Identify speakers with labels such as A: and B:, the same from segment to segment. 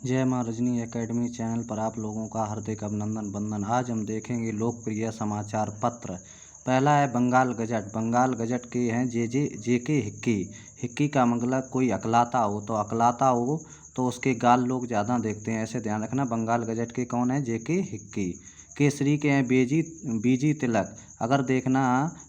A: जय माँ Rajni academy channel पर आप लोगों का हार्दिक अभिनंदन वंदन। आज हम देखेंगे लोकप्रिय समाचार पत्र। पहला है बंगाल गजट। बंगाल गजट के हैं जेके हिक्की। हिक्की का मतलब कोई अकलाता हो, तो अकलाता हो तो उसके गाल लोग ज़्यादा देखते हैं, ऐसे ध्यान रखना। बंगाल गजट के कौन है? जेके हिक्की। केसरी के हैं बीजी तिलक। अगर देखना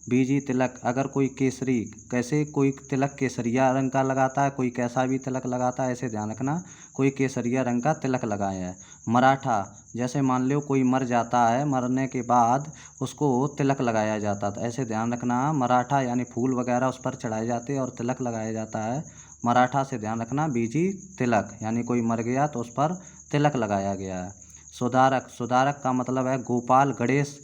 A: बीजी तिलक, अगर कोई केसरी, कैसे कोई तिलक केसरिया रंग का लगाता है, कोई कैसा भी तिलक लगाता है, ऐसे ध्यान रखना। कोई केसरिया रंग का तिलक लगाया है। मराठा, जैसे मान लो कोई मर जाता है, मरने के बाद उसको तिलक लगाया जाता था, ऐसे ध्यान रखना। मराठा यानी फूल वगैरह उस पर चढ़ाए जाते हैं और तिलक लगाया जाता है। मराठा से ध्यान रखना। बीजी तिलक यानी कोई मर गया तो उस पर तिलक लगाया गया है। सुधारक, सुधारक का मतलब है गोपाल गणेश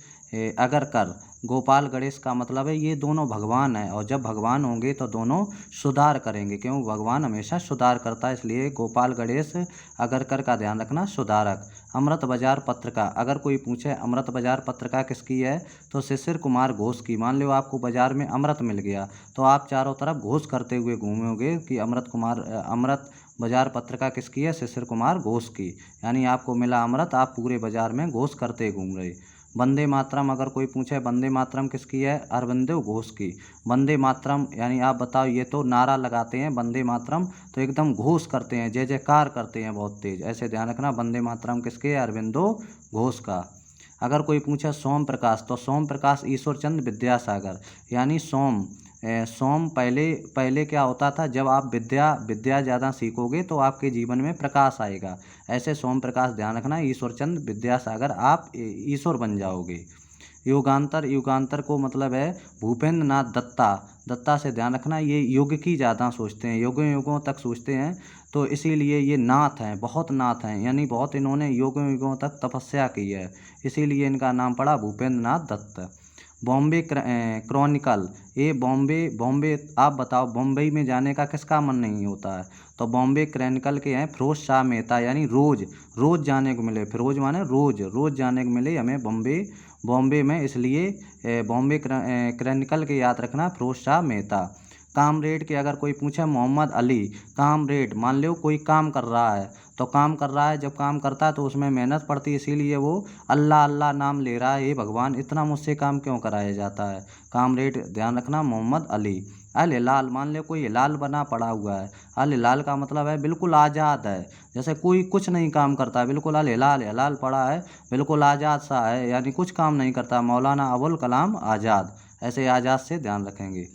A: अगरकर। गोपाल गणेश का मतलब है ये दोनों भगवान हैं, और जब भगवान होंगे तो दोनों सुधार करेंगे, क्यों? भगवान हमेशा सुधार करता है, इसलिए गोपाल गणेश अगरकर का ध्यान रखना। सुधारक। अमृत बाजार पत्रिका, अगर कोई पूछे अमृत बाजार पत्रिका किसकी है, तो शिशिर कुमार घोष की। मान लो आपको बाजार में अमृत मिल गया तो आप चारों तरफ घोष करते हुए घूमोगे कि अमृत बाजार पत्रिका किसकी है? शिशिर कुमार घोष की। यानी आपको मिला अमृत, आप पूरे बाजार में घोष करते घूम रहे। वंदे मातरम, अगर कोई पूछे वंदे मातरम किसकी है? अरविंदो घोष की। वंदे मातरम यानी आप बताओ, ये तो नारा लगाते हैं, वंदे मातरम तो एकदम घोष करते हैं, जय जयकार करते हैं बहुत तेज, ऐसे ध्यान रखना। वंदे मातरम किसके है? अरविंदो घोष का। अगर कोई पूछे सोम प्रकाश, तो सोम प्रकाश ईश्वरचंद विद्यासागर। यानी सोम पहले क्या होता था, जब आप विद्या ज़्यादा सीखोगे तो आपके जीवन में प्रकाश आएगा, ऐसे सोम प्रकाश ध्यान रखना। ईश्वरचंद विद्यासागर, आप ईश्वर बन जाओगे। युगांतर, युगांतर को मतलब है भूपेंद्र नाथ दत्ता। दत्ता से ध्यान रखना, ये युग की ज़्यादा सोचते हैं, युगों युगों तक सोचते हैं, तो इसीलिए ये नाथ हैं, बहुत नाथ हैं, यानी बहुत इन्होंने युगों युगों तक तपस्या की है, इसीलिए इनका नाम पड़ा भूपेंद्र नाथ दत्त। बॉम्बे क्रॉनिकल, ये बॉम्बे आप बताओ, बॉम्बई में जाने का किसका मन नहीं होता है? तो बॉम्बे क्रॉनिकल के हैं फिरोज शाह मेहता। यानी रोज़ रोज़ जाने को मिले, फिरोज माने रोज़ रोज़ जाने को मिले हमें बॉम्बे में, इसलिए बॉम्बे क्रॉनिकल के याद रखना, फिरोज शाह मेहता। कामरेड के अगर कोई पूछे मोहम्मद अली। कामरेड, मान लो कोई काम कर रहा है, तो काम कर रहा है, जब काम करता है तो उसमें मेहनत पड़ती है, इसीलिए वो अल्लाह अल्लाह नाम ले रहा है, ये भगवान इतना मुझसे काम क्यों कराया जाता है? कामरेड ध्यान रखना, मोहम्मद अली। अल हिलाल, मान लो कोई हिलाल बना पड़ा हुआ है, अल हिलाल का मतलब है बिल्कुल आज़ाद है, जैसे कोई कुछ नहीं काम करता है, बिल्कुल अल हिलाल, हिलाल पड़ा है, बिल्कुल आज़ाद सा है, यानी कुछ काम नहीं करता। मौलाना अबुल कलाम आज़ाद, ऐसे आज़ाद से ध्यान रखेंगे।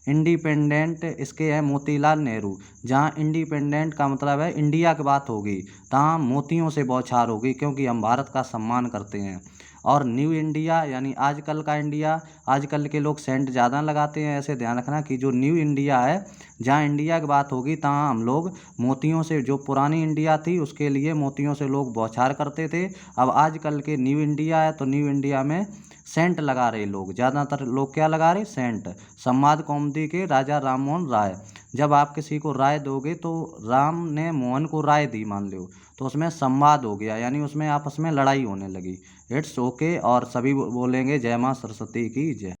A: इंडिपेंडेंट, इसके है मोतीलाल नेहरू। जहाँ इंडिपेंडेंट का मतलब है इंडिया की बात होगी, तहाँ मोतियों से बौछार होगी, क्योंकि हम भारत का सम्मान करते हैं। और न्यू इंडिया यानी आजकल का इंडिया, आजकल के लोग सेंट ज़्यादा लगाते हैं, ऐसे ध्यान रखना कि जो न्यू इंडिया है, जहाँ इंडिया की बात होगी तहाँ हम लोग मोतियों से, जो पुरानी इंडिया थी उसके लिए मोतियों से लोग बौछार करते थे। अब आजकल के न्यू इंडिया है तो न्यू इंडिया में सेंट लगा रहे लोग, ज़्यादातर लोग क्या लगा रहे? सेंट। संवाद कौमुदी के राजा राम मोहन राय। जब आप किसी को राय दोगे तो राम ने मोहन को राय दी मान लो, तो उसमें संवाद हो गया, यानी उसमें आपस में लड़ाई होने लगी। इट्स ओके, और सभी बोलेंगे जय माँ सरस्वती की जय।